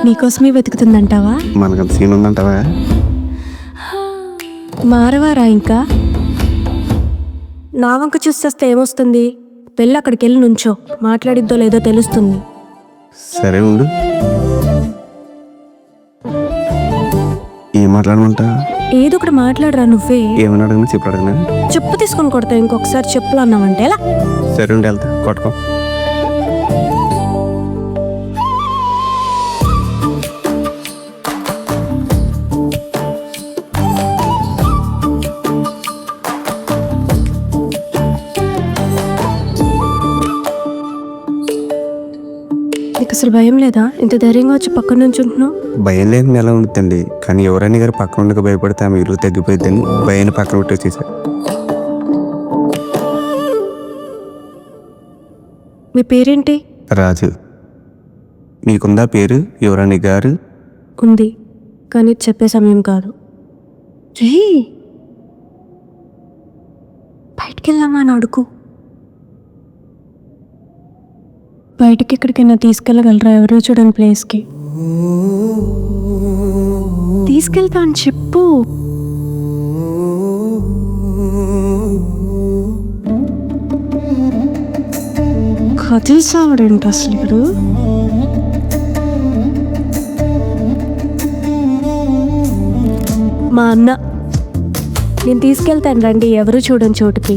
నీకోసమే వెతుకుతుందంటావా? మనకంత సీన్ ఉందంటావా? మారవారా ఇంకా? నా వంక చూసేస్తే ఏమొస్తుంది? వెళ్ళి అక్కడికి వెళ్ళి నుంచో, మాట్లాడిద్దో లేదో తెలుస్తుంది. సరే ఉండు. ఏం మాట్లాడమంటా? ఏదో ఒకటి మాట్లాడరా నువ్వే. ఏమని అడగనా? చెప్పు అడగనా? చెప్పు తీసుకొని కొడతా. ఇంకొకసారి చెప్పులు అన్నావంటే ఎలా? సరే ఉండి వెళ్తా, కొట్టుకో. నీకు అసలు భయం లేదా? ఇంత ధైర్యంగా వచ్చి పక్కన నుంచి ఉంటున్నావు. భయం లేని ఎలా ఉంటుందండి, కానీ ఎవరైనా గారు పక్కన ఉండక భయపడితే ఆమె ఇరుగు తగ్గిపోయిద్దని భయాన్ని పక్కన పెట్టి వచ్చేసారు. మీ పేరేంటి? రాజు. మీకుందా పేరు? యువరాణి గారు. ఉంది, కానీ చెప్పే సమయం కాదు. రే, బయటికి వెళ్దామా అని అడుగు. బయటికి ఎక్కడికైనా తీసుకెళ్ళగలరా? ఎవరో చూడని ప్లేస్కి తీసుకెళ్తా అని చెప్పు. కదిలిసావాడేంటి అసలు ఇప్పుడు? మా అన్న, నేను తీసుకెళ్తాను రండి ఎవరు చూడని చోటుకి.